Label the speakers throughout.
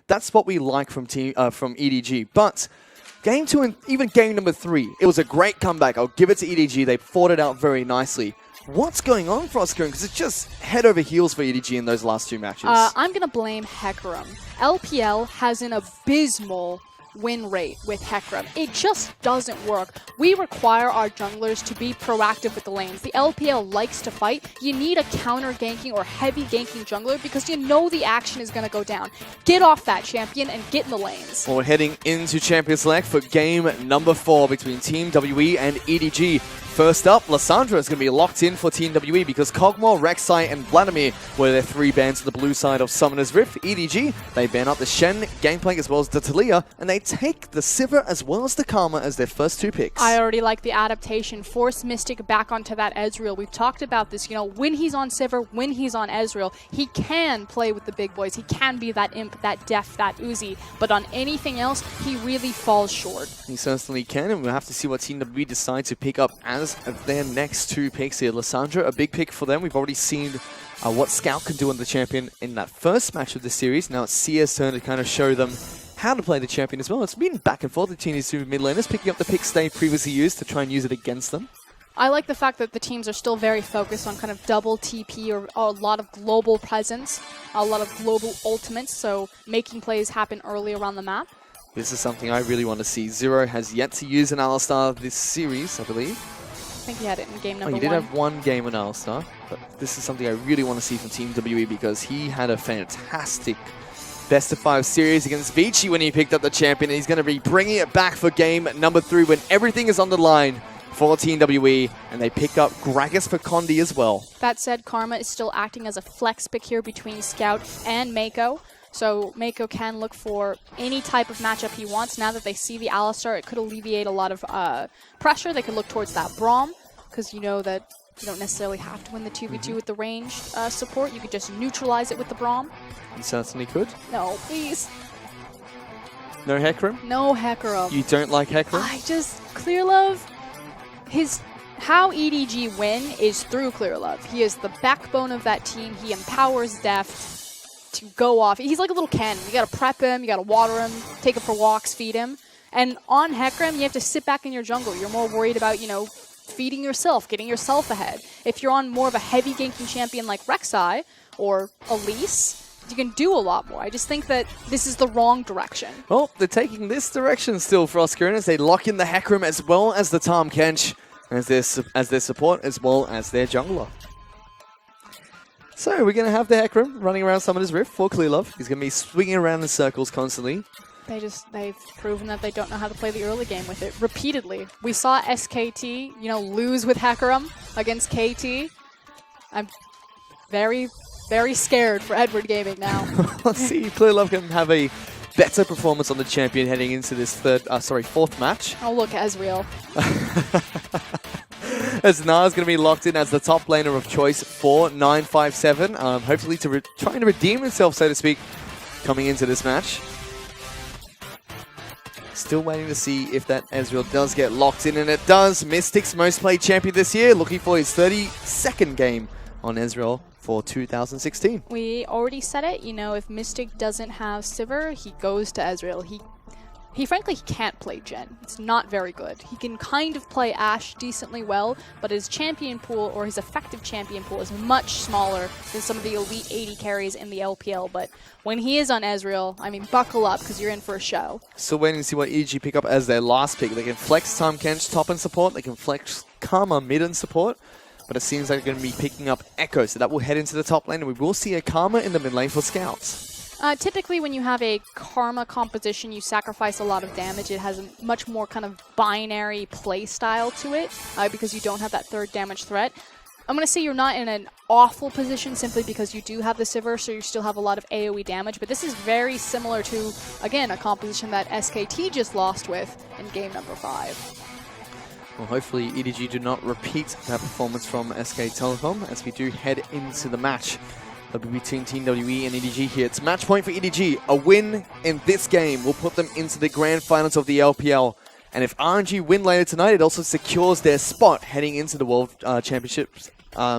Speaker 1: that's what we like from EDG. But game 2 and even game number 3, it was a great comeback. I'll give it to EDG. They fought it out very nicely. What's going on for Oscar? Because it's just head over heels for EDG in those last 2 matches.
Speaker 2: I'm going to blame Hecarim. LPL has an abysmal win rate with Hecarim. It just doesn't work. We require our junglers to be proactive with the lanes. The LPL likes to fight. You need a counter ganking or heavy ganking jungler because you know the action is going to go down. Get off that champion and get in the lanes.
Speaker 1: Well, we're heading into Champions Select for game number 4 between Team WE and EDG. First up, Lissandra is going to be locked in for Team WE because Kog'Maw, Rek'Sai, and Vladimir were their 3 bans to the blue side of Summoner's Rift. EDG, they ban out the Shen, Gangplank, as well as the Taliyah, and they take the Sivir as well as the Karma as their first 2 picks.
Speaker 2: I already like the adaptation. Force Mystic back onto that Ezreal. We've talked about this, you know, when he's on Sivir, when he's on Ezreal, he can play with the big boys. He can be that Imp, that Def, that Uzi, but on anything else, he really falls short.
Speaker 1: He certainly can, and we'll have to see what Team WE decide to pick up as their next 2 picks here. Lissandra, a big pick for them. We've already seen what Scout can do on the champion in that first match of the series. Now it's Sia's turn to kind of show them how to play the champion as well. It's been back and forth between these 2 mid laners, picking up the picks they previously used to try and use it against them.
Speaker 2: I like the fact that the teams are still very focused on kind of double TP or a lot of global presence, a lot of global ultimates, so making plays happen early around the map.
Speaker 1: This is something I really want to see. Zero has yet to use an Alistar this series, I believe.
Speaker 2: I think he had it in game number 1.
Speaker 1: He did have 1 game on Alistar, but this is something I really want to see from Team WE because he had a fantastic best of 5 series against Vici when he picked up the champion, and he's going to be bringing it back for game number 3 when everything is on the line for Team WE, and they pick up Gragas for Condi as well.
Speaker 2: That said, Karma is still acting as a flex pick here between Scout and Mako. So Mako can look for any type of matchup he wants. Now that they see the Alistar, it could alleviate a lot of pressure. They could look towards that Braum, because you know that you don't necessarily have to win the 2v2 with the ranged support. You could just neutralize it with the Braum.
Speaker 1: You certainly could.
Speaker 2: No, please.
Speaker 1: No Hecarim?
Speaker 2: No Hecarim.
Speaker 1: You don't like Hecarim?
Speaker 2: I just... Clearlove, how EDG win is through Clearlove. He is the backbone of that team. He empowers Deft to go off. He's like a little Ken. You gotta prep him, you gotta water him, take him for walks, feed him. And on Hecarim, you have to sit back in your jungle. You're more worried about, you know, feeding yourself, getting yourself ahead. If you're on more of a heavy ganking champion like Rek'Sai or Elise, you can do a lot more. I just think that this is the wrong direction.
Speaker 1: Well, they're taking this direction still for Oscar as they lock in the Hecarim as well as the Tahm Kench as their support as well as their jungler. So we're going to have the Hecarim running around Summoner's Rift for Clearlove. He's going to be swinging around in circles constantly.
Speaker 2: They've proven that they don't know how to play the early game with it repeatedly. We saw SKT, you know, lose with Hecarim against KT. I'm very, very scared for Edward Gaming now.
Speaker 1: Let's see if Clearlove can have a better performance on the champion heading into this fourth match.
Speaker 2: Oh, look, Ezreal.
Speaker 1: As Na's going to be locked in as the top laner of choice for 957. Hopefully trying to redeem himself, so to speak, coming into this match. Still waiting to see if that Ezreal does get locked in, and it does. Mystic's most played champion this year, looking for his 32nd game on Ezreal for 2016.
Speaker 2: We already said it, you know, if Mystic doesn't have Sivir, he goes to Ezreal. He frankly can't play Jen. It's not very good. He can kind of play Ashe decently well, but his champion pool, or his effective champion pool, is much smaller than some of the elite 80 carries in the LPL. But when he is on Ezreal, I mean, buckle up, because you're in for a show.
Speaker 1: Still waiting to see what EG pick up as their last pick. They can flex Tahm Kench top and support. They can flex Karma mid and support. But it seems like they're going to be picking up Echo, so that will head into the top lane, and we will see a Karma in the mid lane for Scouts.
Speaker 2: Typically, when you have a Karma composition, you sacrifice a lot of damage. It has a much more kind of binary play style to it because you don't have that third damage threat. I'm going to say you're not in an awful position simply because you do have the Sivir, so you still have a lot of AoE damage. But this is very similar to, again, a composition that SKT just lost with in game number 5.
Speaker 1: Well, hopefully EDG do not repeat that performance from SK Telecom as we do head into the match. That'll be between Team WE and EDG here. It's match point for EDG. A win in this game will put them into the grand finals of the LPL. And if RNG win later tonight, it also secures their spot heading into the World Championships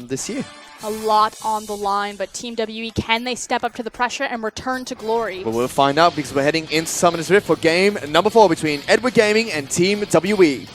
Speaker 1: this year.
Speaker 2: A lot on the line, but Team WE, can they step up to the pressure and return to glory?
Speaker 1: But we'll find out because we're heading into Summoner's Rift for game number 4 between Edward Gaming and Team WE.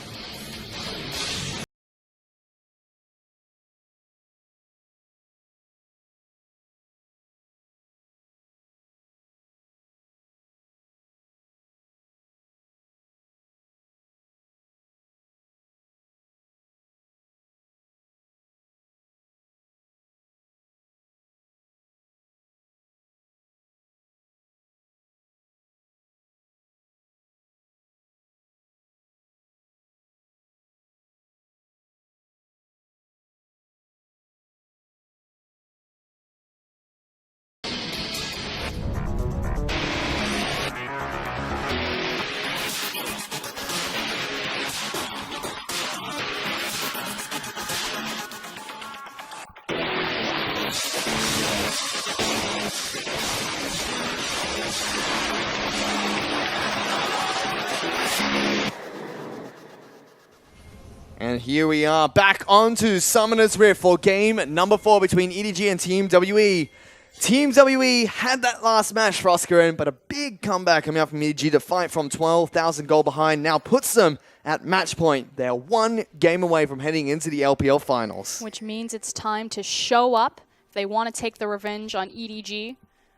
Speaker 1: And here we are back onto Summoner's Rift for game number 4 between EDG and Team WE. Team WE had that last match for Oscar, but a big comeback coming out from EDG to fight from 12,000 gold behind now puts them at match point. They're 1 game away from heading into the LPL finals.
Speaker 2: Which means it's time to show up if they want to take the revenge on EDG.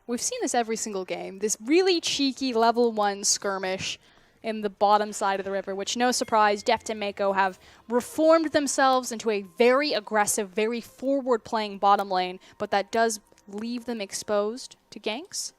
Speaker 2: We've seen this every single game. This really cheeky level 1 skirmish in the bottom side of the river, which, no surprise, Deft and Mako have reformed themselves into a very aggressive, very forward-playing bottom lane, but that does leave them exposed to ganks.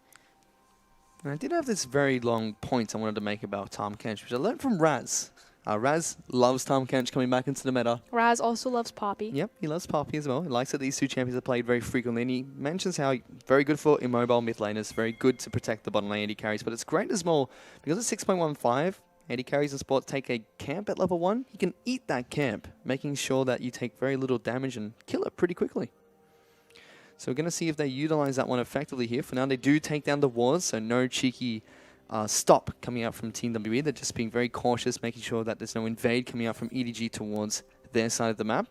Speaker 1: I did have this very long point I wanted to make about Tahm Kench, which I learned from Raz. Raz loves Tahm Kench coming back into the meta.
Speaker 2: Raz also loves Poppy.
Speaker 1: Yep, he loves Poppy as well. He likes that these two champions are played very frequently, and he mentions how very good for immobile mid laners, very good to protect the bottom lane AD carries, but it's great as well because it's 6.15. AD carries in sport take a camp at level 1. You can eat that camp, making sure that you take very little damage and kill it pretty quickly. So we're going to see if they utilize that one effectively here. For now, they do take down the wards, so no cheeky stop coming out from Team WE. They're just being very cautious, making sure that there's no invade coming out from EDG towards their side of the map.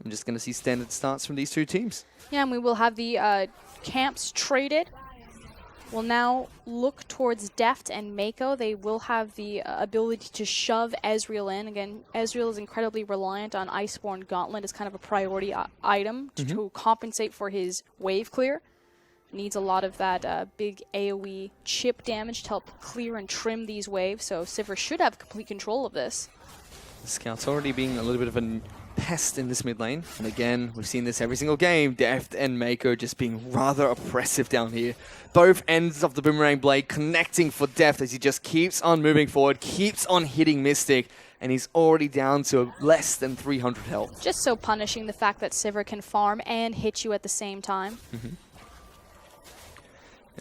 Speaker 1: I'm just going to see standard starts from these two teams. Yeah,
Speaker 2: and we will have the camps traded. We'll now look towards Deft and Mako. They will have the ability to shove Ezreal in. Again, Ezreal is incredibly reliant on Iceborne Gauntlet as kind of a priority item to compensate for his wave clear. Needs a lot of that big AoE chip damage to help clear and trim these waves, so Sivir should have complete control of this.
Speaker 1: The Scout's already being a little bit of a pest in this mid lane, and again, we've seen this every single game, Deft and Mako just being rather oppressive down here. Both ends of the Boomerang Blade connecting for Deft as he just keeps on moving forward, keeps on hitting Mystic, and he's already down to less than 300 health.
Speaker 2: Just so punishing the fact that Sivir can farm and hit you at the same time.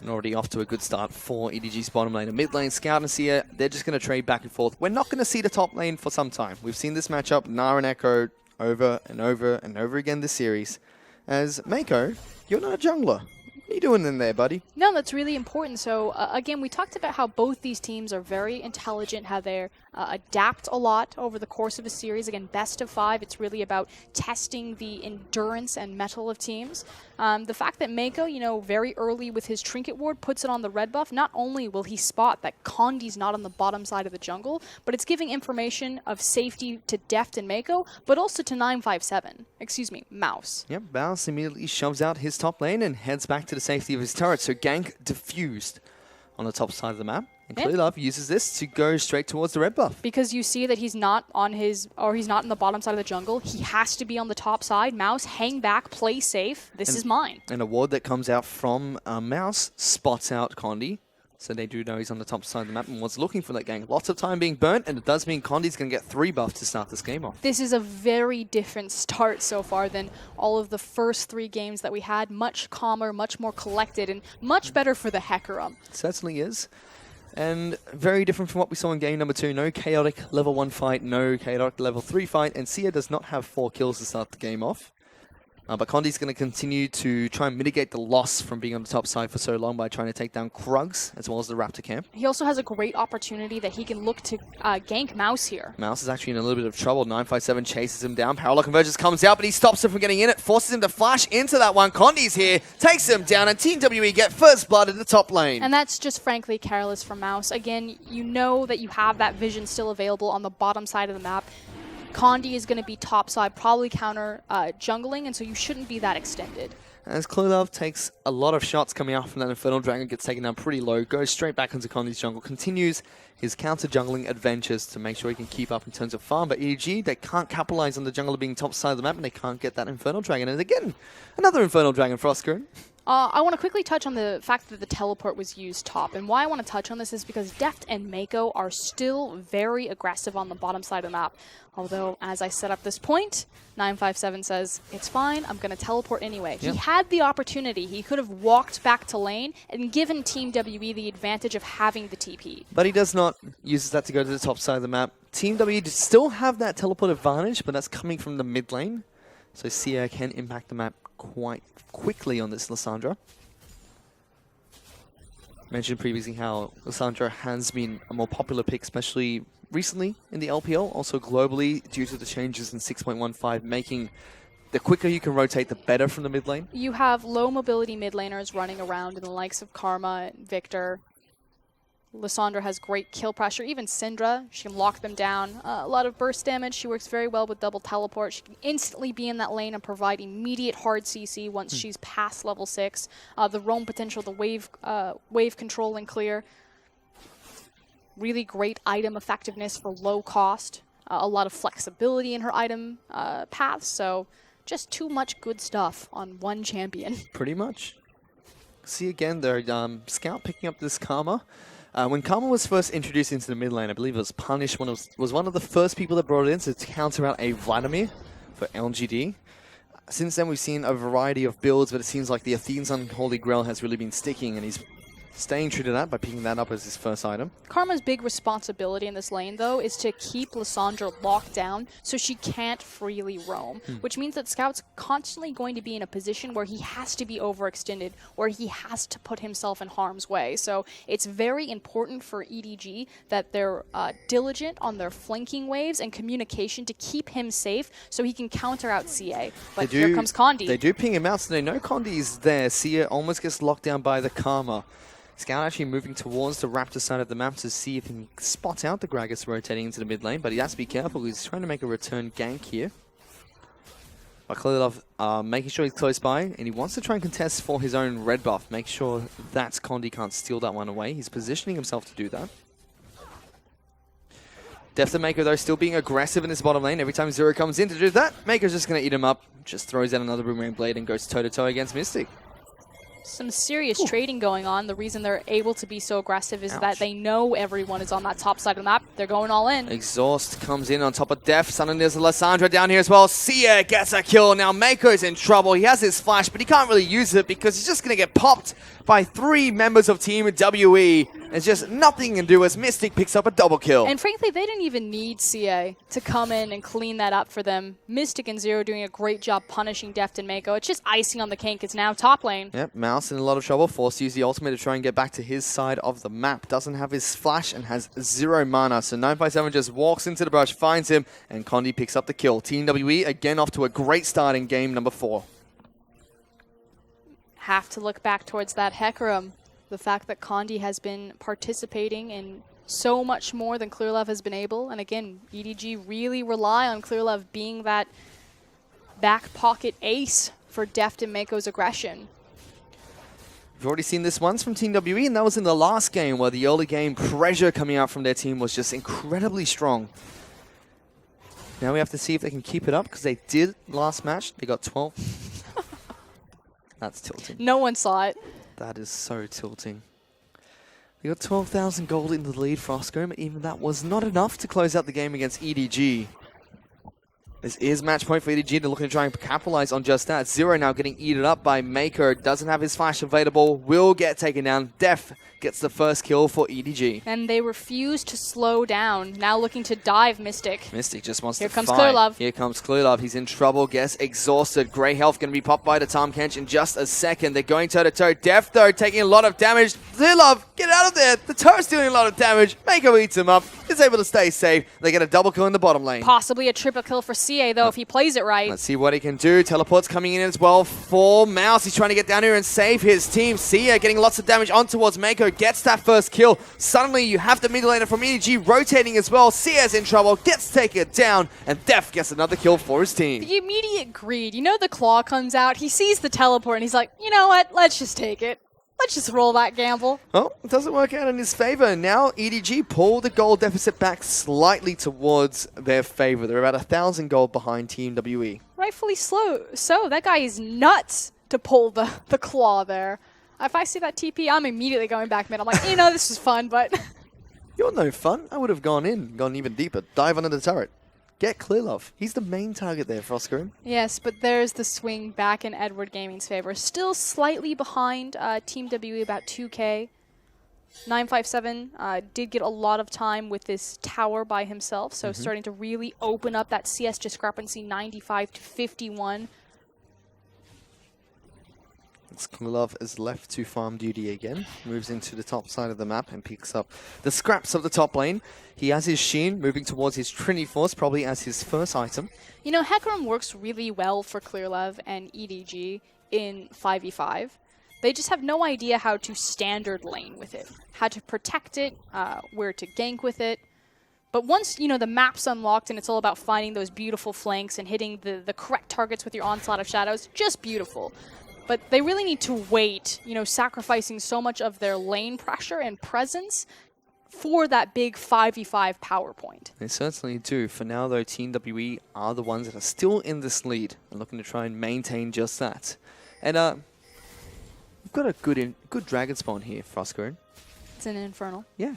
Speaker 1: And already off to a good start for EDG's bottom lane. A mid lane, Scout and Seer, they're just going to trade back and forth. We're not going to see the top lane for some time. We've seen this matchup, Gnar and Echo, over and over and over again this series. As Mako, you're not a jungler. What are you doing in there, buddy?
Speaker 2: No, that's really important. So, again, we talked about how both these teams are very intelligent, how they adapt a lot over the course of a series. Again, best of 5, it's really about testing the endurance and mettle of teams. The fact that Mako, you know, very early with his Trinket Ward puts it on the red buff, not only will he spot that Condi's not on the bottom side of the jungle, but it's giving information of safety to Deft and Mako, but also to 957. Excuse me, Mouse.
Speaker 1: Yep, Mouse immediately shoves out his top lane and heads back to the safety of his turret. So gank diffused on the top side of the map. And Clearlove uses this to go straight towards the red buff.
Speaker 2: Because you see that he's not on his, or he's not in the bottom side of the jungle. He has to be on the top side. Mouse, hang back, play safe. This is mine.
Speaker 1: And a ward that comes out from Mouse spots out Condi. So they do know he's on the top side of the map and was looking for that gank. Lots of time being burnt, and it does mean Condi's going to get 3 buffs to start this game off.
Speaker 2: This is a very different start so far than all of the first 3 games that we had. Much calmer, much more collected, and much better for the Hecarim.
Speaker 1: It certainly is. And very different from what we saw in game number 2. No chaotic level 1 fight, no chaotic level 3 fight, and Sia does not have 4 kills to start the game off. But Condi's going to continue to try and mitigate the loss from being on the top side for so long by trying to take down Krugs as well as the Raptor camp.
Speaker 2: He also has a great opportunity that he can look to gank Mouse here.
Speaker 1: Mouse is actually in a little bit of trouble. 957 chases him down. Parallel Convergence comes out, but he stops him from getting in it, forces him to flash into that one. Condi's here, takes him down, and Team WE get first blood in the top lane.
Speaker 2: And that's just frankly careless from Mouse. Again, you know that you have that vision still available on the bottom side of the map. Condi is going to be top side, probably counter jungling, and so you shouldn't be that extended.
Speaker 1: As Cluelove takes a lot of shots coming out from that Infernal Dragon, gets taken down pretty low, goes straight back into Condi's jungle, continues his counter-jungling adventures to make sure he can keep up in terms of farm. But EDG, they can't capitalize on the jungler being top side of the map, and they can't get that Infernal Dragon. And again, another Infernal Dragon for Oscar.
Speaker 2: I want to quickly touch on the fact that the teleport was used top. And why I want to touch on this is because Deft and Mako are still very aggressive on the bottom side of the map. Although, as I set up this point, 957 says, it's fine, I'm going to teleport anyway. Yep. He had the opportunity. He could have walked back to lane and given Team WE the advantage of having the TP.
Speaker 1: But he does not use that to go to the top side of the map. Team WE still have that teleport advantage, but that's coming from the mid lane. So Sia can impact the map quite quickly on this Lissandra. Mentioned previously how Lissandra has been a more popular pick, especially recently in the LPL, also globally due to the changes in 6.15, making the quicker you can rotate, the better from the mid lane.
Speaker 2: You have low mobility mid laners running around in the likes of Karma, Victor. Lissandra has great kill pressure. Even Syndra, she can lock them down. A lot of burst damage. She works very well with double teleport. She can instantly be in that lane and provide immediate hard CC once she's past level 6. The roam potential, the wave control and clear. Really great item effectiveness for low cost. A lot of flexibility in her item paths. So just too much good stuff on one champion.
Speaker 1: Pretty much. See again, their scout picking up this Karma. When Karma was first introduced into the mid lane, I believe it was Punish was one of the first people that brought it in to counter out a Vladimir for LGD. Since then, we've seen a variety of builds, but it seems like the Athene's Unholy Grail has really been sticking, and he's staying true to that by picking that up as his first item.
Speaker 2: Karma's big responsibility in this lane, though, is to keep Lissandra locked down so she can't freely roam, which means that Scout's constantly going to be in a position where he has to be overextended, where he has to put himself in harm's way. So it's very important for EDG that they're diligent on their flanking waves and communication to keep him safe so he can counter out CA. But here comes Condi.
Speaker 1: They do ping him out, so they know Condi's there. Sia almost gets locked down by the Karma. Scout actually moving towards the Raptor side of the map to see if he can spot out the Gragas rotating into the mid lane, but he has to be careful. He's trying to make a return gank here. But Cluelove making sure he's close by, and he wants to try and contest for his own red buff. Make sure that Condi can't steal that one away. He's positioning himself to do that. Deft and Mako, though, still being aggressive in this bottom lane. Every time Zero comes in to do that, Mako's just going to eat him up. Just throws out another Boomerang Blade and goes toe-to-toe against Mystic.
Speaker 2: Some serious trading going on. The reason they're able to be so aggressive is that they know everyone is on that top side of the map. They're going all in.
Speaker 1: Exhaust comes in on top of Def. Suddenly there's a Lissandra down here as well. Sia gets a kill. Now Mako's in trouble. He has his flash, but he can't really use it because he's just going to get popped by 3 members of Team WE. There's just nothing he can do as Mystic picks up a double kill.
Speaker 2: And frankly, they didn't even need CA to come in and clean that up for them. Mystic and Zero doing a great job punishing Deft and Mako. It's just icing on the cake. It's now top lane.
Speaker 1: Yep, Mouse in a lot of trouble. Forced to use the ultimate to try and get back to his side of the map. Doesn't have his flash and has 0 mana. So 957 just walks into the brush, finds him, and Condi picks up the kill. Team WE again off to a great start in game number 4.
Speaker 2: Have to look back towards that Hecarim. The fact that Condi has been participating in so much more than Clearlove has been able. And again, EDG really rely on Clearlove being that back pocket ace for Deft and Mako's aggression.
Speaker 1: We've already seen this once from Team WE, and that was in the last game where the early game pressure coming out from their team was just incredibly strong. Now we have to see if they can keep it up, because they did last match. They got 12. That's tilting.
Speaker 2: No one saw it.
Speaker 1: That is so tilting. They got 12,000 gold in the lead for Oscar, but even that was not enough to close out the game against EDG. This is match point for EDG. They're looking to try and capitalize on just that. Zero now getting eaten up by Mako. Doesn't have his flash available. Will get taken down. Def gets the first kill for EDG.
Speaker 2: And they refuse to slow down. Now looking to dive Mystic.
Speaker 1: Mystic just wants
Speaker 2: Here
Speaker 1: to
Speaker 2: comes
Speaker 1: fight.
Speaker 2: Clearlove.
Speaker 1: Here comes Clearlove. He's in trouble. Gets exhausted. Grey health going to be popped by the Tom Kench in just a second. They're going toe-to-toe. Def, though, taking a lot of damage. Clearlove, get out of there. The turret's doing a lot of damage. Mako eats him up. Is able to stay safe. They get a double kill in the bottom lane.
Speaker 2: Possibly a triple kill for CA, though, if he plays it right.
Speaker 1: Let's see what he can do. Teleport's coming in as well for Mouse. He's trying to get down here and save his team. Sia getting lots of damage on towards Mako. Gets that first kill. Suddenly, you have the mid laner from EDG rotating as well. Sia's in trouble. Gets taken down. And Def gets another kill for his team.
Speaker 2: The immediate greed. You know the claw comes out. He sees the teleport and he's like, you know what? Let's just take it. Let's just roll that gamble.
Speaker 1: Oh, it doesn't work out in his favor. Now EDG pull the gold deficit back slightly towards their favor. They're about 1,000 gold behind Team WE.
Speaker 2: Rightfully slow. So that guy is nuts to pull the claw there. If I see that TP, I'm immediately going back mid. I'm like, you know, this is fun, but...
Speaker 1: You're no fun. I would have gone even deeper. Dive under the turret. Get Clearlove. He's the main target there, Frostgrim.
Speaker 2: Yes, but there's the swing back in Edward Gaming's favor. Still slightly behind Team WE, about 2K. 957 did get a lot of time with this tower by himself, so starting to really open up that CS discrepancy, 95 to 51.
Speaker 1: Clearlove is left to farm duty again. Moves into the top side of the map and picks up the scraps of the top lane. He has his Sheen moving towards his Trinity Force, probably as his first item.
Speaker 2: You know, Hecarim works really well for Clearlove and EDG in 5v5. They just have no idea how to standard lane with it, how to protect it, where to gank with it. But once, you know, the map's unlocked and it's all about finding those beautiful flanks and hitting the correct targets with your Onslaught of Shadows, just beautiful. But they really need to wait, you know, sacrificing so much of their lane pressure and presence for that big 5v5 power point.
Speaker 1: They certainly do. For now, though, Team WE are the ones that are still in this lead and looking to try and maintain just that. And we've got a good dragon spawn here, Frostgrim.
Speaker 2: It's an Infernal.
Speaker 1: Yeah.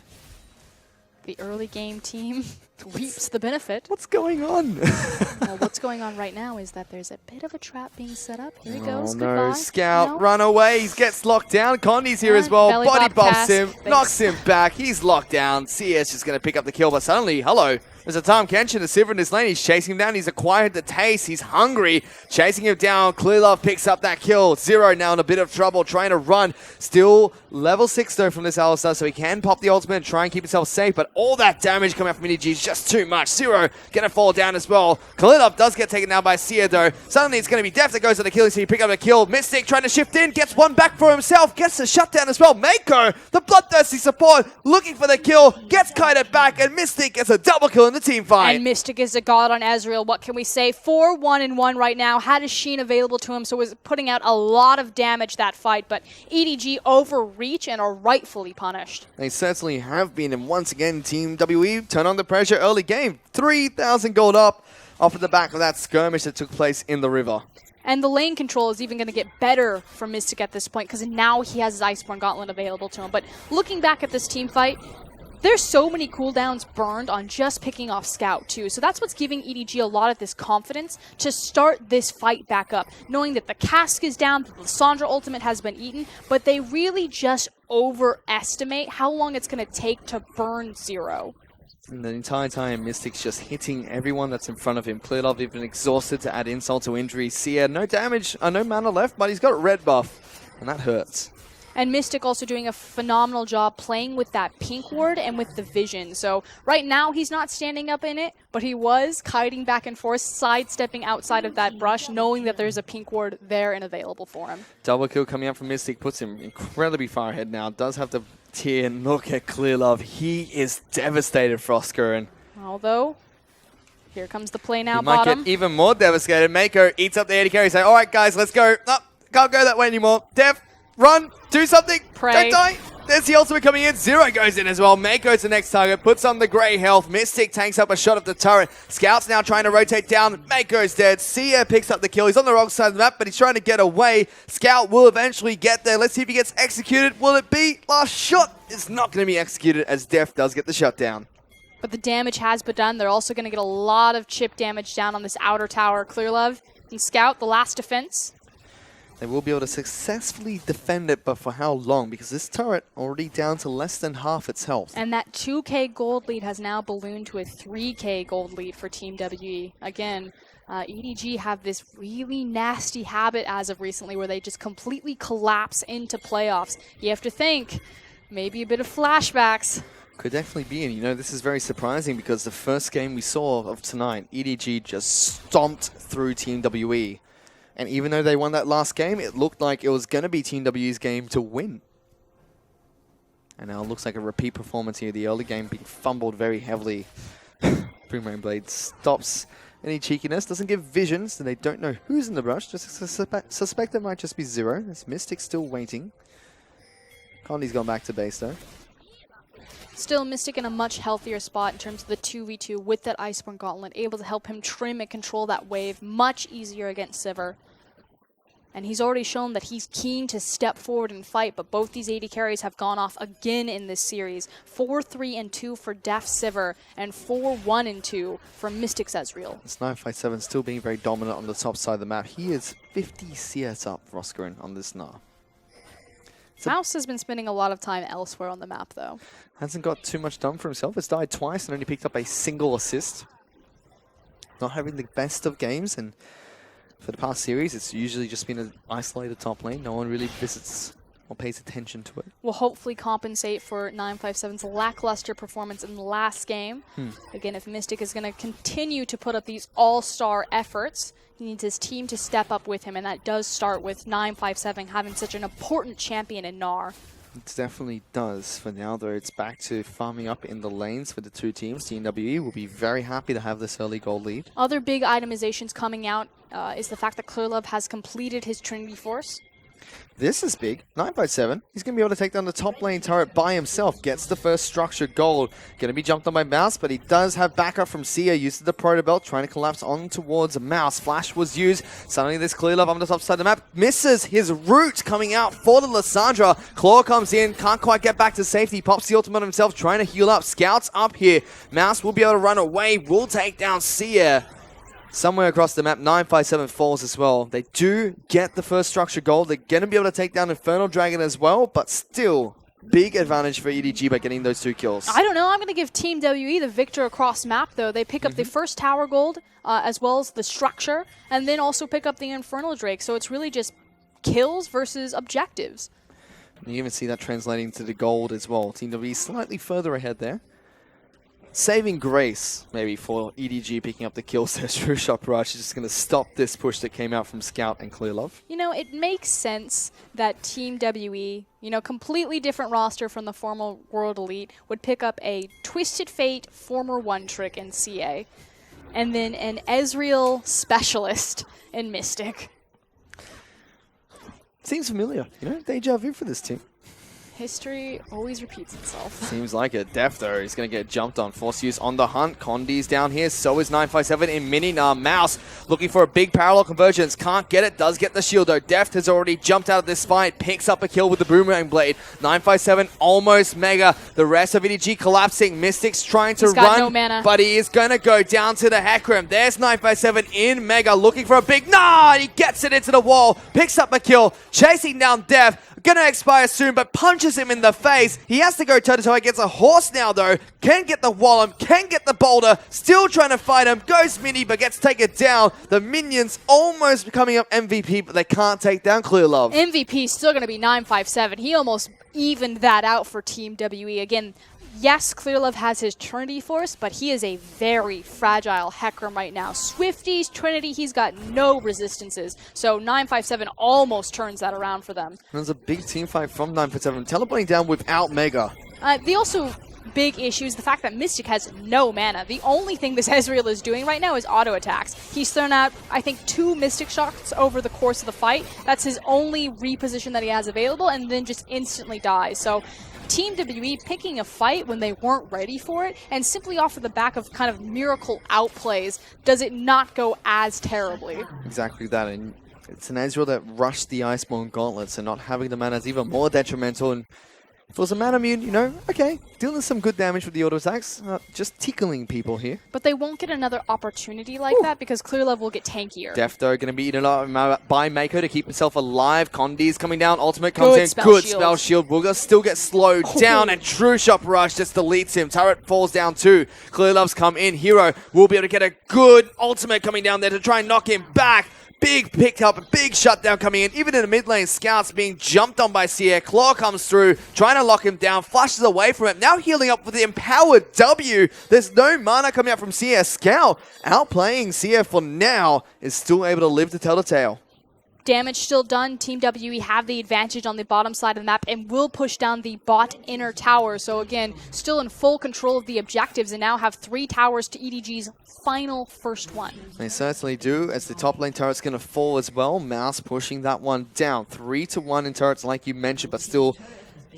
Speaker 2: The early game team reaps the benefit.
Speaker 1: What's going on?
Speaker 2: Well, what's going on right now is that there's a bit of a trap being set up. Here he goes.
Speaker 1: Oh
Speaker 2: Goodbye.
Speaker 1: no, Scout,
Speaker 2: No.
Speaker 1: run away. He gets locked down. Condi's here as well.
Speaker 2: Belly
Speaker 1: Body
Speaker 2: bop
Speaker 1: bumps
Speaker 2: cast.
Speaker 1: him,
Speaker 2: Thanks.
Speaker 1: knocks him back. He's locked down. CS just going to pick up the kill, but suddenly, hello. There's a Tom Kench in the Sivir in his lane. He's chasing him down. He's acquired the taste. He's hungry. Chasing him down. Clearlove picks up that kill. Zero now in a bit of trouble, trying to run. Still level 6 though from this Alistar, so he can pop the ultimate and try and keep himself safe, but all that damage coming out from EDG is just too much. Zero gonna fall down as well. Clearlove does get taken down by Sia though. Suddenly it's gonna be Def that goes to the kill, so he pick up the kill. Mystic trying to shift in, gets one back for himself, gets the shutdown as well. Mako, the bloodthirsty support, looking for the kill, gets kited back, and Mystic gets a double kill in the team fight.
Speaker 2: And Mystic is a god on Ezreal. What can we say? 4-1-1 right now. Had his Sheen available to him, so was putting out a lot of damage that fight, but EDG overreach and are rightfully punished.
Speaker 1: They certainly have been, and once again, Team WE turn on the pressure early game. 3,000 gold up off of the back of that skirmish that took place in the river.
Speaker 2: And the lane control is even going to get better for Mystic at this point, because now he has his Iceborne Gauntlet available to him. But looking back at this team fight, there's so many cooldowns burned on just picking off Scout, too. So that's what's giving EDG a lot of this confidence to start this fight back up, knowing that the cask is down, that the Lissandra ultimate has been eaten, but they really just overestimate how long it's going to take to burn Zero.
Speaker 1: And the entire time, Mystic's just hitting everyone that's in front of him. Clearlove even exhausted to add insult to injury. Sia, no damage, no mana left, but he's got a red buff, and that hurts.
Speaker 2: And Mystic also doing a phenomenal job playing with that pink ward and with the vision. So right now he's not standing up in it, but he was kiting back and forth, sidestepping outside of that brush, knowing that there's a pink ward there and available for him.
Speaker 1: Double kill coming out from Mystic puts him incredibly far ahead now. Does have the tier, and look at Clearlove. He is devastated, Frostgrim.
Speaker 2: Although, here comes the play now,
Speaker 1: He might
Speaker 2: bottom.
Speaker 1: get even more devastated. Mako eats up the AD carry. Say, all right, guys, let's go. No, can't go that way anymore. Dev, run, do something.
Speaker 2: Pray.
Speaker 1: Don't die. There's the ultimate coming in. Zero goes in as well. Mako's the next target. Puts on the grey health. Mystic tanks up a shot at the turret. Scout's now trying to rotate down. Mako's dead. Sia picks up the kill. He's on the wrong side of the map, but he's trying to get away. Scout will eventually get there. Let's see if he gets executed. Will it be? Last shot is not going to be executed as Def does get the shutdown.
Speaker 2: But the damage has been done. They're also going to get a lot of chip damage down on this outer tower. Clearlove and Scout, the last defense.
Speaker 1: They will be able to successfully defend it, but for how long? Because this turret already down to less than half its health.
Speaker 2: And that 2K gold lead has now ballooned to a 3K gold lead for Team WE. Again, EDG have this really nasty habit as of recently where they just completely collapse into playoffs. You have to think, maybe a bit of flashbacks.
Speaker 1: Could definitely be, and you know, this is very surprising because the first game we saw of tonight, EDG just stomped through Team WE. And even though they won that last game, it looked like it was going to be Team WE's game to win. And now it looks like a repeat performance here. The early game being fumbled very heavily. Boomerang Blade stops any cheekiness, doesn't give visions, and they don't know who's in the brush. Just suspect it might just be Zero. This Mystic still waiting. Condi's gone back to base though.
Speaker 2: Still, Mystic in a much healthier spot in terms of the 2v2 with that Iceborne Gauntlet, able to help him trim and control that wave much easier against Sivir. And he's already shown that he's keen to step forward and fight, but both these AD carries have gone off again in this series. 4-3-2 for Def Sivir, and 4-1-2 for Mystic Ezreal.
Speaker 1: This 957 still being very dominant on the top side of the map. He is 50 CS up, Roscarin, on this Gnar.
Speaker 2: Mouse has been spending a lot of time elsewhere on the map, though.
Speaker 1: Hasn't got too much done for himself. Has died twice and only picked up a single assist. Not having the best of games, and for the past series, it's usually just been an isolated top lane. No one really visits or pays attention to it.
Speaker 2: Will hopefully compensate for 957's lackluster performance in the last game. Again, if Mystic is going to continue to put up these all-star efforts, he needs his team to step up with him, and that does start with 957 having such an important champion in Gnar.
Speaker 1: It definitely does. For now, though, it's back to farming up in the lanes for the two teams. Team WE will be very happy to have this early gold lead.
Speaker 2: Other big itemizations coming out is the fact that Clearlove has completed his Trinity Force.
Speaker 1: This is big. 957. He's going to be able to take down the top lane turret by himself. Gets the first structured gold. Going to be jumped on by Mouse, but he does have backup from Sia. Uses the Proto Belt, trying to collapse on towards Mouse. Flash was used. Suddenly this Clearlove on the top side of the map misses his route coming out for the Lissandra. Claw comes in. Can't quite get back to safety. Pops the ultimate himself, trying to heal up. Scouts up here. Mouse will be able to run away. Will take down Sia. Somewhere across the map, 957 falls as well. They do get the first structure gold. They're going to be able to take down Infernal Dragon as well, but still, big advantage for EDG by getting those 2 kills.
Speaker 2: I don't know. I'm going to give Team WE the victor across map, though. They pick up the first tower gold, as well as the structure, and then also pick up the Infernal Drake. So it's really just kills versus objectives.
Speaker 1: You even see that translating to the gold as well. Team WE slightly further ahead there. Saving grace, maybe, for EDG picking up the kills there. True Shot Rush is just going to stop this push that came out from Scout and Clearlove.
Speaker 2: You know, it makes sense that Team WE, you know, completely different roster from the former World Elite, would pick up a Twisted Fate former One Trick in CA, and then an Ezreal specialist in Mystic.
Speaker 1: Seems familiar, you know, deja vu for this team.
Speaker 2: History always repeats itself.
Speaker 1: Seems like it. Def, though, he's going to get jumped on. Force use on the hunt. Condi's down here. So is 957 in mini. Mouse looking for a big parallel convergence. Can't get it. Does get the shield, though. Deft has already jumped out of this fight. Picks up a kill with the Boomerang Blade. 957 almost mega. The rest of EDG collapsing. Mystic's trying to run,
Speaker 2: no mana.
Speaker 1: But he is going to go down to the Hecarim. There's 957 in mega. Looking for a big... Nah! He gets it into the wall. Picks up a kill. Chasing down Def. Gonna expire soon, but punches him in the face. He has to go toe-to-toe against a horse now, though. Can get the Wallum, can get the Boulder. Still trying to fight him. Goes Mini, but gets taken down. The minions almost becoming up MVP, but they can't take down Clearlove.
Speaker 2: MVP is still gonna be 957. He almost evened that out for Team WE. Again, yes, Clearlove has his Trinity Force, but he is a very fragile Hecarim right now. Swifty's Trinity, he's got no resistances. So 957 almost turns that around for them.
Speaker 1: There's a big team fight from 957, teleporting down without Mega.
Speaker 2: The also big issue is the fact that Mystic has no mana. The only thing this Ezreal is doing right now is auto attacks. He's thrown out, I think, 2 Mystic shots over the course of the fight. That's his only reposition that he has available, and then just instantly dies. So Team WE picking a fight when they weren't ready for it, and simply off of the back of kind of miracle outplays, does it not go as terribly?
Speaker 1: Exactly that, and it's an Ezreal that rushed the Iceborne Gauntlet, so not having the mana is even more detrimental, and If it was a man immune, you know, okay, dealing some good damage with the auto attacks, just tickling people here.
Speaker 2: But they won't get another opportunity like that because Clear Love will get tankier.
Speaker 1: Deft, though, going to be eaten up by Mako to keep himself alive. Condi's coming down, ultimate comes in, good spell shield. Will still get slowed down, and True Shot Rush just deletes him. Turret falls down too. Clear Love's come in. Hero will be able to get a good ultimate coming down there to try and knock him back. Big pick up, a big shutdown coming in. Even in the mid lane, Scouts being jumped on by Sierra. Claw comes through, trying to lock him down, flashes away from it. Now healing up with the empowered W. There's no mana coming out from Sierra. Scout outplaying Sierra for now, is still able to live to tell the tale.
Speaker 2: Damage still done. Team WE have the advantage on the bottom side of the map and will push down the bot inner tower. So again, still in full control of the objectives and now have 3 towers to EDG's final first one.
Speaker 1: They certainly do, as the top lane turret's going to fall as well. Mouse pushing that one down. 3-1 in turrets like you mentioned, but still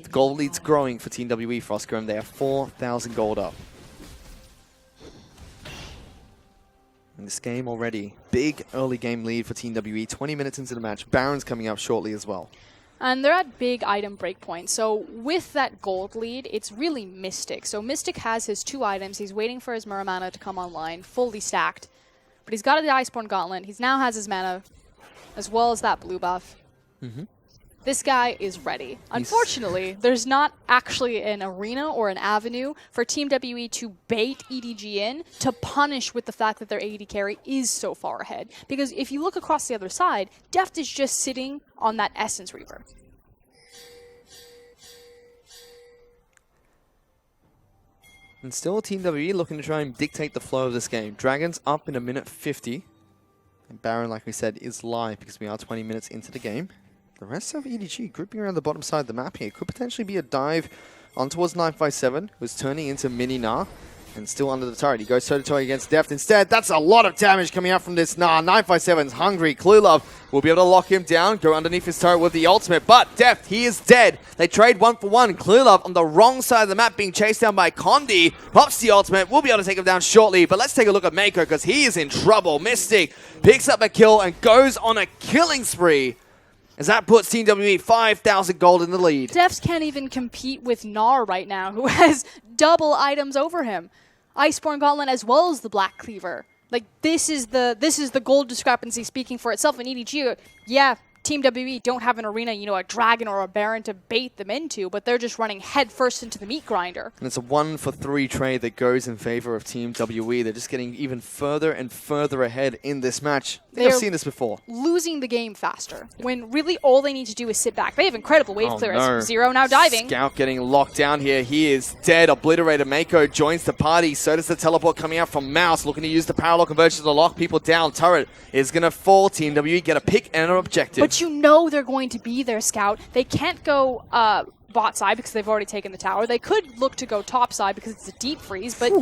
Speaker 1: the gold lead's growing for Team WE. Frostgrim, they are 4,000 gold up. In this game already, big early game lead for Team WE, 20 minutes into the match. Baron's coming up shortly as well.
Speaker 2: And they're at big item breakpoints. So with that gold lead, it's really Mystic. So Mystic has his 2 items. He's waiting for his Muramana to come online, fully stacked. But he's got the Iceborne Gauntlet. He now has his mana, as well as that blue buff. This guy is ready. Unfortunately, there's not actually an arena or an avenue for Team WE to bait EDG in to punish with the fact that their AD carry is so far ahead. Because if you look across the other side, Deft is just sitting on that Essence Reaver.
Speaker 1: And still Team WE looking to try and dictate the flow of this game. Dragons up in a minute 50. And Baron, like we said, is live because we are 20 minutes into the game. The rest of EDG grouping around the bottom side of the map here. Could potentially be a dive on towards 957, who's turning into Mini Nah and still under the turret. He goes toe-to-toe against Deft instead. That's a lot of damage coming out from this Nah. 957's hungry. Clear Love will be able to lock him down, go underneath his turret with the ultimate. But Deft, he is dead. They trade 1 for 1. Clear Love on the wrong side of the map being chased down by Condi. Pops the ultimate. We'll be able to take him down shortly. But let's take a look at Mako because he is in trouble. Mystic picks up a kill and goes on a killing spree, as that puts Team WE 5,000 gold in the lead.
Speaker 2: Defs can't even compete with Gnar right now, who has double items over him. Iceborne Gauntlet as well as the Black Cleaver. Like, this is the gold discrepancy speaking for itself. In EDG, yeah, Team WE don't have an arena, you know, a dragon or a baron to bait them into, but they're just running headfirst into the meat grinder.
Speaker 1: And it's a 1 for 3 trade that goes in favor of Team WE. They're just getting even further and further ahead in this match. They've seen this before.
Speaker 2: Losing the game faster, when really all they need to do is sit back. They have incredible wave clearance. Zero now diving.
Speaker 1: Scout getting locked down here. He is dead. Obliterated. Mako joins the party. So does the teleport coming out from Mouse, looking to use the parallel conversion to lock people down. Turret is going to fall. Team WE get a pick and an objective.
Speaker 2: But you know they're going to be there, Scout. They can't go bot side because they've already taken the tower. They could look to go top side because it's a deep freeze, but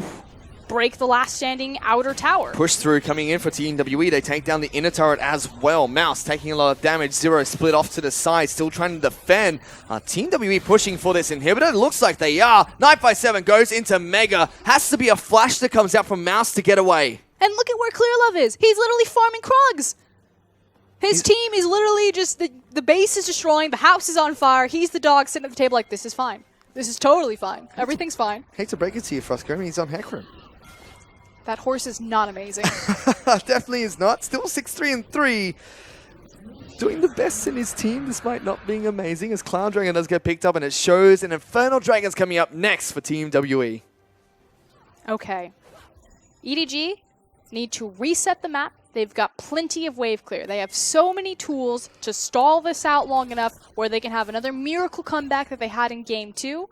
Speaker 2: break the last standing outer tower.
Speaker 1: Push through coming in for Team WE. They take down the inner turret as well. Mouse taking a lot of damage. Zero split off to the side, still trying to defend. Team WE pushing for this inhibitor. It looks like they are. 957 goes into Mega. Has to be a flash that comes out from Mouse to get away.
Speaker 2: And look at where Clear Love is. He's literally farming Krugs. His team is literally just, the base is destroying, the house is on fire. He's the dog sitting at the table like, this is fine. This is totally fine. Everything's fine.
Speaker 1: Hate to break it to you, Frostgrim, he's on Hecarim.
Speaker 2: That horse is not amazing.
Speaker 1: Definitely is not. Still 6-3-3. Doing the best in his team despite not being amazing, as Cloud Dragon does get picked up, and it shows an Infernal Dragon's coming up next for Team WE.
Speaker 2: Okay. EDG need to reset the map. They've got plenty of wave clear. They have so many tools to stall this out long enough where they can have another miracle comeback that they had in Game 2.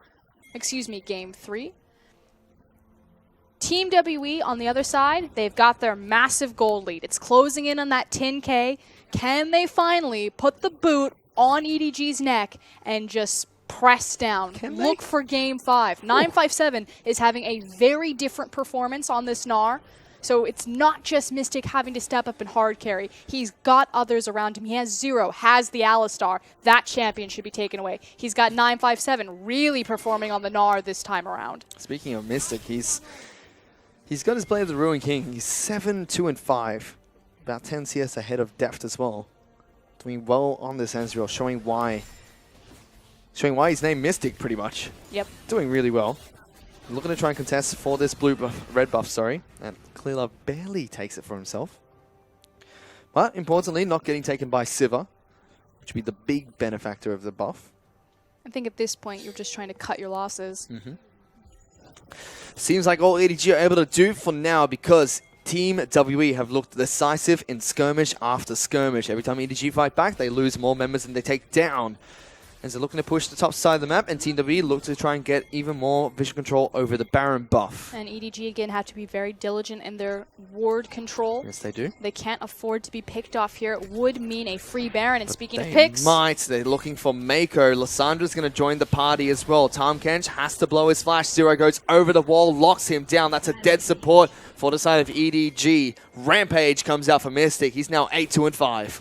Speaker 2: Excuse me, Game 3. Team WE on the other side, they've got their massive gold lead. It's closing in on that 10K. Can they finally put the boot on EDG's neck and just press down? Look for Game 5. 957 is having a very different performance on this Gnar. So it's not just Mystic having to step up and hard carry. He's got others around him. He has Zero, has the Alistar. That champion should be taken away. He's got 957 really performing on the Gnar this time around.
Speaker 1: Speaking of Mystic, he's got his Blade of the Ruin King. He's 7-2-5. About 10 CS ahead of Deft as well. Doing well on this Ezreal, showing why Showing why he's named Mystic, pretty much.
Speaker 2: Yep.
Speaker 1: Doing really well. Looking to try and contest for this red buff, sorry. And Clearlove barely takes it for himself. But importantly, not getting taken by Sivir, which would be the big benefactor of the buff.
Speaker 2: I think at this point, you're just trying to cut your losses.
Speaker 1: Seems like all EDG are able to do for now because Team WE have looked decisive in skirmish after skirmish. Every time EDG fight back, they lose more members than they take down. As they're looking to push the top side of the map, and Team WE look to try and get even more vision control over the Baron buff.
Speaker 2: And EDG, again, have to be very diligent in their ward control.
Speaker 1: Yes, they do.
Speaker 2: They can't afford to be picked off here. It would mean a free Baron. And speaking of picks...
Speaker 1: They're looking for Mako. Lyssandra's going to join the party as well. Tahm Kench has to blow his flash. Zero goes over the wall, locks him down. That's a dead support for the side of EDG. Rampage comes out for Mystic. He's now 8-2-5.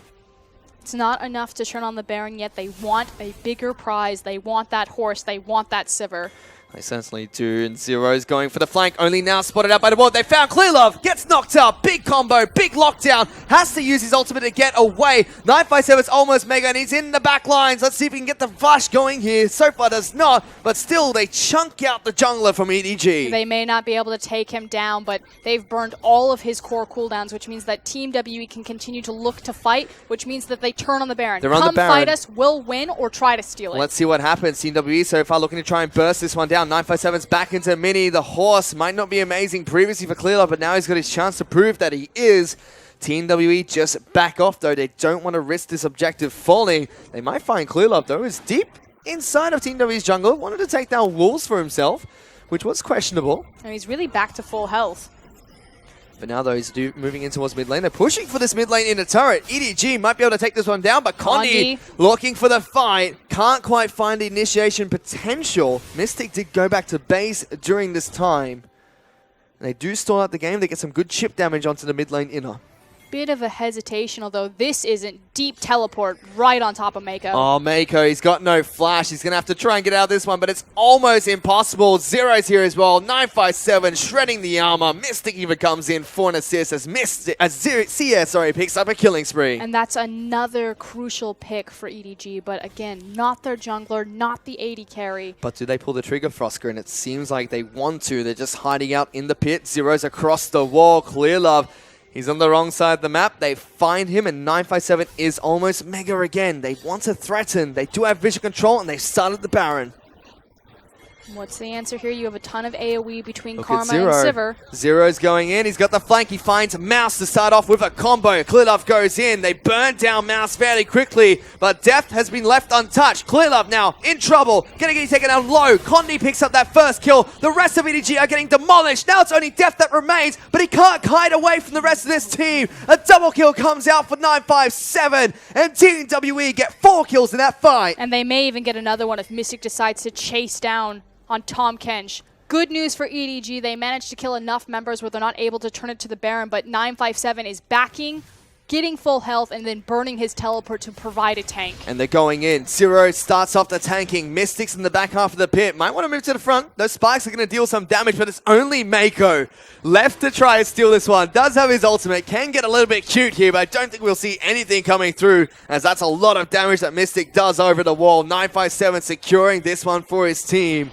Speaker 2: It's not enough to turn on the Baron yet. They want a bigger prize. They want that horse. They want that Sivir.
Speaker 1: They certainly do, and Zero's going for the flank, only now spotted out by the wall. They found Clearlove, gets knocked up, big combo, big lockdown, has to use his ultimate to get away. 957's almost mega, and he's in the back lines. Let's see if we can get the flash going here. So far does not, but still they chunk out the jungler from EDG.
Speaker 2: They may not be able to take him down, but they've burned all of his core cooldowns, which means that Team WE can continue to look to fight, which means that they turn on the Baron.
Speaker 1: They're on the Baron.
Speaker 2: Fight us, we'll win, or try to steal it.
Speaker 1: Let's see what happens. Team WE so far looking to try and burst this one down. 957's back into Mini. The horse might not be amazing previously for Clearlove, but now he's got his chance to prove that he is. Team WE just back off, though. They don't want to risk this objective falling. They might find Clearlove, though, is deep inside of Team WE's jungle. Wanted to take down Wolves for himself, which was questionable.
Speaker 2: And he's really back to full health.
Speaker 1: But now, though, he's moving in towards mid lane. They're pushing for this mid lane in a turret. EDG might be able to take this one down, but Condi looking for the fight. Can't quite find the initiation potential. Mystic did go back to base during this time. And they do stall out the game. They get some good chip damage onto the mid lane inner.
Speaker 2: Bit of a hesitation, although this isn't. Deep teleport right on top of Mako.
Speaker 1: Oh, Mako, he's got no flash. He's going to have to try and get out of this one, but it's almost impossible. Zero's here as well. 957 shredding the armor. Mystic even comes in for an assist as CS picks up a killing spree.
Speaker 2: And that's another crucial pick for EDG, but again, not their jungler, not the AD carry.
Speaker 1: But do they pull the trigger, Frosker? And it seems like they want to. They're just hiding out in the pit. Zero's across the wall. Clearlove. He's on the wrong side of the map. They find him, and 957 is almost mega again. They want to threaten. They do have vision control, and they've started the Baron.
Speaker 2: What's the answer here? You have a ton of AoE between
Speaker 1: Look
Speaker 2: Karma
Speaker 1: Zero.
Speaker 2: and Sivir.
Speaker 1: Zero's going in. He's got the flank. He finds Mouse to start off with a combo. Clearlove goes in. They burn down Mouse fairly quickly, but Deft has been left untouched. Clearlove now in trouble. Gonna get taken out low. Condi picks up that first kill. The rest of EDG are getting demolished. Now it's only Deft that remains, but he can't hide away from the rest of this team. A double kill comes out for 957, and Team WE get 4 kills in that fight.
Speaker 2: And they may even get another one if Mystic decides to chase down on Tahm Kench. Good news for EDG. They managed to kill enough members where they're not able to turn it to the Baron, but 957 is backing, getting full health, and then burning his teleport to provide a tank.
Speaker 1: And they're going in. Zero starts off the tanking. Mystics in the back half of the pit. Might want to move to the front. Those spikes are going to deal some damage, but it's only Mako left to try and steal this one. Does have his ultimate. Can get a little bit cute here, but I don't think we'll see anything coming through, as that's a lot of damage that Mystic does over the wall. 957 securing this one for his team.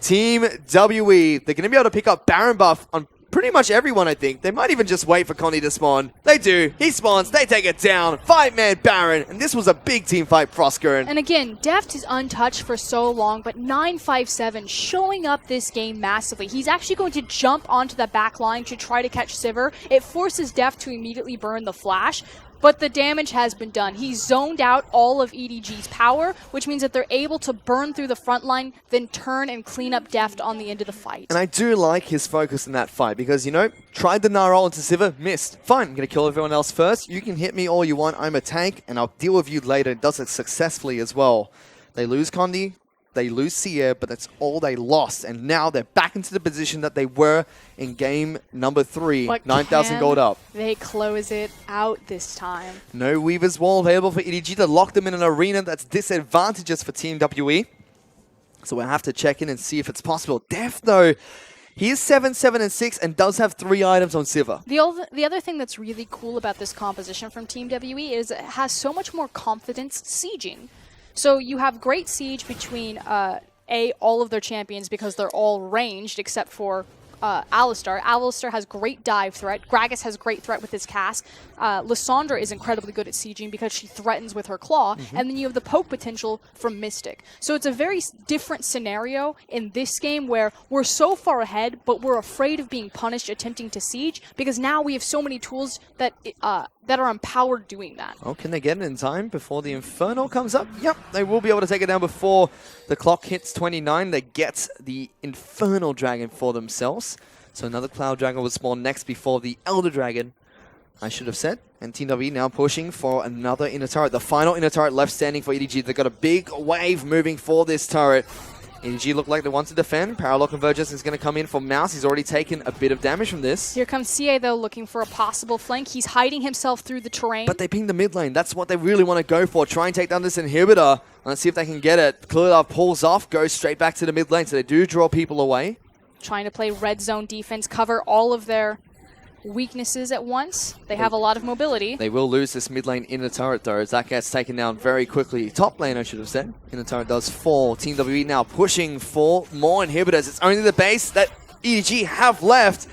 Speaker 1: Team WE, they're going to be able to pick up Baron buff on pretty much everyone, I think. They might even just wait for Condi to spawn. They do. He spawns. They take it down. 5-man Baron. And this was a big team fight, Frosker.
Speaker 2: And again, Deft is untouched for so long, but 957 showing up this game massively. He's actually going to jump onto the back line to try to catch Sivir. It forces Deft to immediately burn the flash. But the damage has been done. He's zoned out all of EDG's power, which means that they're able to burn through the front line, then turn and clean up Deft on the end of the fight.
Speaker 1: And I do like his focus in that fight because, you know, tried the Gnar into Sivir, missed. Fine, I'm going to kill everyone else first. You can hit me all you want. I'm a tank, and I'll deal with you later. Does it successfully as well. They lose Condi. They lose Sierra, but that's all they lost. And now they're back into the position that they were in game number 3. 9,000 gold up.
Speaker 2: They close it out this time.
Speaker 1: No Weaver's Wall available for EDG to lock them in an arena that's disadvantageous for Team WE. So we'll have to check in and see if it's possible. Def, though, he is 7, 7, and 6 and does have 3 items on Sivir.
Speaker 2: The other thing that's really cool about this composition from Team WE is it has so much more confidence sieging. So you have great siege between all of their champions because they're all ranged except for Alistar. Alistar has great dive threat. Gragas has great threat with his cask. Lissandra is incredibly good at sieging because she threatens with her claw. And then you have the poke potential from Mystic. So it's a very different scenario in this game where we're so far ahead, but we're afraid of being punished attempting to siege because now we have so many tools that are empowered doing that.
Speaker 1: Oh, can they get it in time before the Inferno comes up? Yep, they will be able to take it down before the clock hits 29. They get the Infernal Dragon for themselves. So another Cloud Dragon will spawn next before the Elder Dragon, I should have said. And Team W now pushing for another inner turret. The final inner turret left standing for EDG. They've got a big wave moving for this turret. EDG look like they want to defend. Parallel Convergence is going to come in for Mouse. He's already taken a bit of damage from this.
Speaker 2: Here comes CA, though, looking for a possible flank. He's hiding himself through the terrain.
Speaker 1: But they ping the mid lane. That's what they really want to go for. Try and take down this inhibitor. Let's see if they can get it. Clearlove pulls off, goes straight back to the mid lane. So they do draw people away.
Speaker 2: Trying to play red zone defense, cover all of their weaknesses at once. They have a lot of mobility.
Speaker 1: They will lose this mid lane inner turret though, as that gets taken down very quickly. Top lane, I should have said. Inner turret does fall. Team WE now pushing for more inhibitors. It's only the base that EDG have left.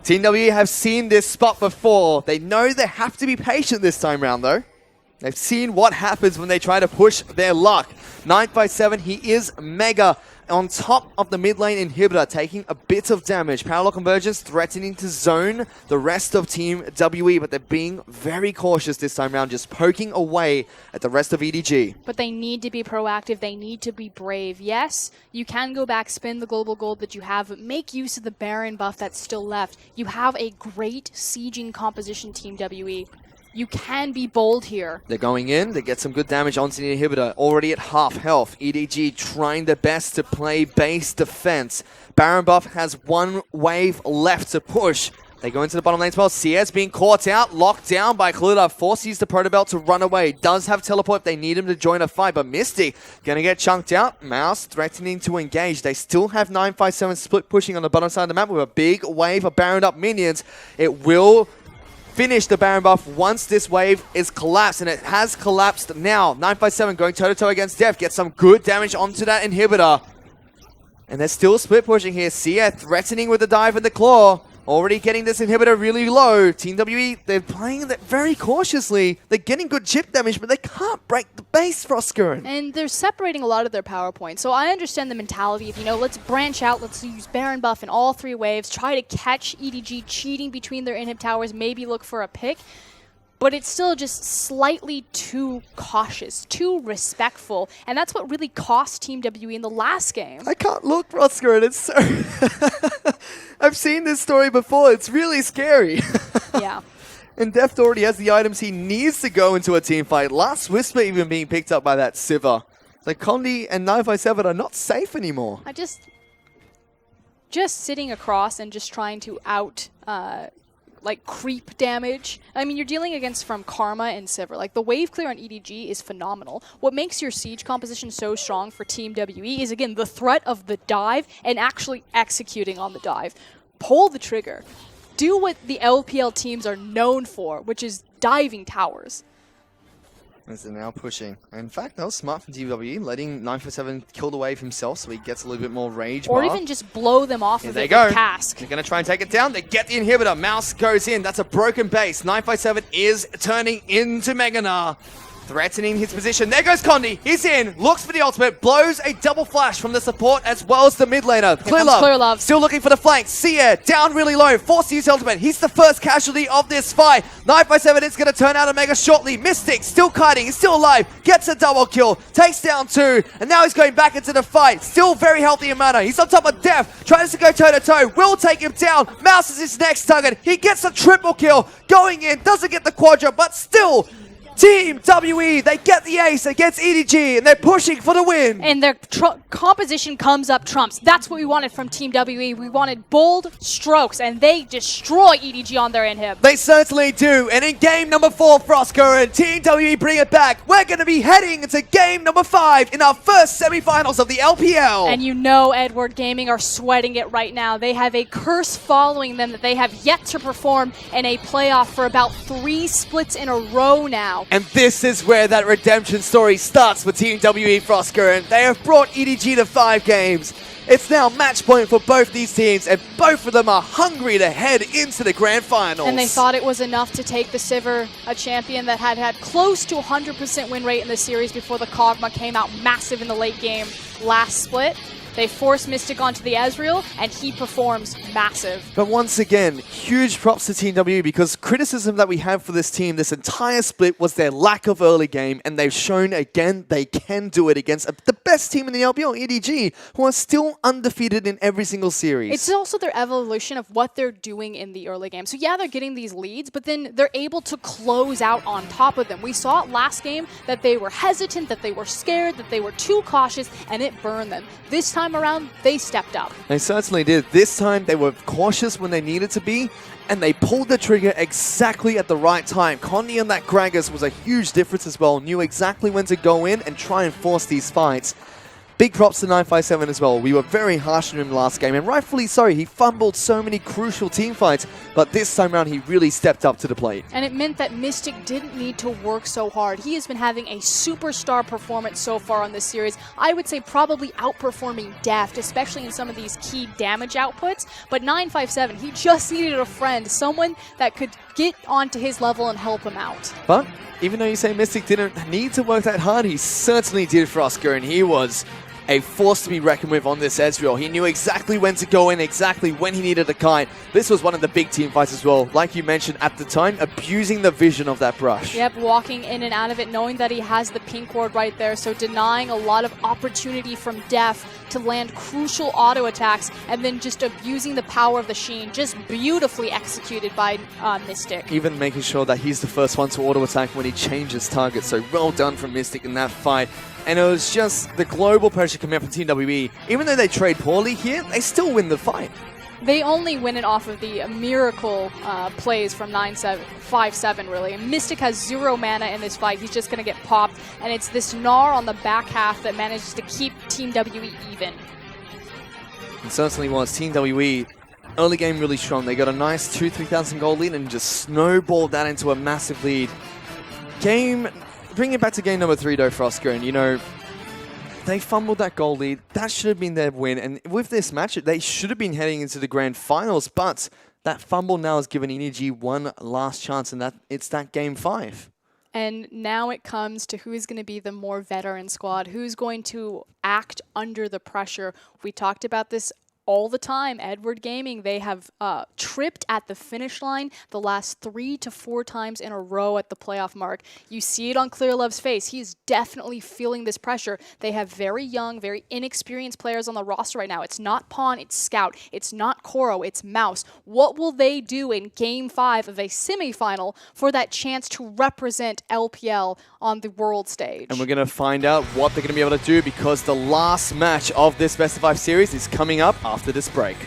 Speaker 1: Team WE have seen this spot before. They know they have to be patient this time round though. They've seen what happens when they try to push their luck. 9x7, he is mega on top of the mid lane inhibitor, taking a bit of damage. Parallel Convergence threatening to zone the rest of Team WE, but they're being very cautious this time around, just poking away at the rest of EDG.
Speaker 2: But they need to be proactive. They need to be brave. Yes, you can go back, spin the global gold that you have, but make use of the Baron buff that's still left. You have a great sieging composition, Team WE. You can be bold here.
Speaker 1: They're going in. They get some good damage onto the inhibitor. Already at half health. EDG trying their best to play base defense. Baron buff has one wave left to push. They go into the bottom lane as well. CS being caught out, locked down by Clearlove. Force used the Protobelt to run away. Does have teleport if they need him to join a fight, but Mystic gonna get chunked out. Mouse threatening to engage. They still have 957 split pushing on the bottom side of the map with a big wave of Baron up minions. It will finish the Baron buff once this wave is collapsed, and it has collapsed now. 957 going toe-to-toe against Def. Get some good damage onto that inhibitor. And they're still split pushing here. Sia threatening with the dive and the claw. Already getting this inhibitor really low. Team WE, they're playing that very cautiously. They're getting good chip damage, but they can't break the base, Frostgurn.
Speaker 2: And they're separating a lot of their power points. So I understand the mentality of, let's branch out, let's use Baron buff in all three waves, try to catch EDG cheating between their inhib towers, maybe look for a pick. But it's still just slightly too cautious, too respectful. And that's what really cost Team WE in the last game.
Speaker 1: I can't look, Frostgurn. It's so... I've seen this story before. It's really scary.
Speaker 2: Yeah.
Speaker 1: And Deft already has the items he needs to go into a team fight. Last Whisper even being picked up by that Sivir. So Condi and 957 are not safe anymore.
Speaker 2: I just sitting across and just trying to creep damage. I mean, you're dealing against from Karma and Sivir. Like, the wave clear on EDG is phenomenal. What makes your siege composition so strong for Team WE is, again, the threat of the dive and actually executing on the dive. Pull the trigger. Do what the LPL teams are known for, which is diving towers.
Speaker 1: As they're now pushing. In fact, that was smart from TW, letting 947 kill the wave himself so he gets a little bit more rage.
Speaker 2: Or even just blow them off of it with cask.
Speaker 1: They're going to try and take it down. They get the inhibitor. Mouse goes in. That's a broken base. 957 is turning into Meganar. Threatening his position. There goes Condi. He's in. Looks for the ultimate. Blows a double flash from the support as well as the mid laner.
Speaker 2: Clearlove.
Speaker 1: Still looking for the flank. Sia down really low. Forced to use ultimate. He's the first casualty of this fight. 957 is going to turn out a mega shortly. Mystic still kiting. He's still alive. Gets a double kill. Takes down two. And now he's going back into the fight. Still very healthy in mana. He's on top of Def. Tries to go toe-to-toe. Will take him down. Mouse is his next target. He gets a triple kill. Going in. Doesn't get the quadra, but still... Team WE, they get the ace against EDG, and they're pushing for the win.
Speaker 2: And their composition comes up trumps. That's what we wanted from Team WE. We wanted bold strokes, and they destroy EDG on their inhib.
Speaker 1: They certainly do. And in game number 4, Frostgurn, Team WE bring it back. We're going to be heading into game number 5 in our first semifinals of the LPL.
Speaker 2: And Edward Gaming are sweating it right now. They have a curse following them that they have yet to perform in a playoff for about 3 splits in a row now. now.
Speaker 1: And this is where that redemption story starts for Team WE Frosker, and they have brought EDG to 5 games. It's now match point for both these teams, and both of them are hungry to head into the grand finals.
Speaker 2: And they thought it was enough to take the Sivir, a champion that had close to 100% win rate in the series before the Kog'Maw came out massive in the late game last split. They force Mystic onto the Ezreal, and he performs massive.
Speaker 1: But once again, huge props to Team W, because criticism that we have for this team this entire split was their lack of early game, and they've shown again they can do it against the best team in the LPL, EDG, who are still undefeated in every single series.
Speaker 2: It's also their evolution of what they're doing in the early game. So yeah, they're getting these leads, but then they're able to close out on top of them. We saw it last game that they were hesitant, that they were scared, that they were too cautious, and it burned them. This time around, they stepped up.
Speaker 1: They certainly did. This time, they were cautious when they needed to be, and they pulled the trigger exactly at the right time. Connie on that Gragas was a huge difference as well. Knew exactly when to go in and try and force these fights. Big props to 957 as well. We were very harsh on him last game, and rightfully so. He fumbled so many crucial team fights, but this time around he really stepped up to the plate.
Speaker 2: And it meant that Mystic didn't need to work so hard. He has been having a superstar performance so far on this series. I would say probably outperforming Deft, especially in some of these key damage outputs. But 957, he just needed a friend, someone that could get onto his level and help him out.
Speaker 1: But even though you say Mystic didn't need to work that hard, he certainly did for Oscar, and he was a force to be reckoned with on this Ezreal. He knew exactly when to go in, exactly when he needed a kite. This was one of the big team fights as well. Like you mentioned at the time, abusing the vision of that brush.
Speaker 2: Yep, walking in and out of it, knowing that he has the pink ward right there, so denying a lot of opportunity from Def to land crucial auto attacks, and then just abusing the power of the Sheen, just beautifully executed by Mystic.
Speaker 1: Even making sure that he's the first one to auto attack when he changes targets, so well done from Mystic in that fight. And it was just the global pressure coming up from Team WE. Even though they trade poorly here, they still win the fight.
Speaker 2: They only win it off of the miracle plays from 957, really. And Mystic has 0 mana in this fight. He's just going to get popped. And it's this Gnar on the back half that manages to keep Team WE even.
Speaker 1: It certainly was. Team WE, early game really strong. They got a nice 2,000-3,000 gold lead and just snowballed that into a massive lead. Bring it back to game number 3 though, Frosker, and you know, they fumbled that goal lead. That should have been their win, and with this match, they should have been heading into the grand finals, but that fumble now has given ENERGY one last chance, and it's that game 5.
Speaker 2: And now it comes to who's going to be the more veteran squad, who's going to act under the pressure. We talked about this all the time. Edward Gaming, they have tripped at the finish line the last 3 to 4 times in a row at the playoff mark. You see it on ClearLove's face. He's definitely feeling this pressure. They have very young, very inexperienced players on the roster right now. It's not Pawn, it's Scout. It's not Koro, it's Mouse. What will they do in Game 5 of a semifinal for that chance to represent LPL on the world stage?
Speaker 1: And we're going to find out what they're going to be able to do, because the last match of this Best of 5 series is coming up after this break.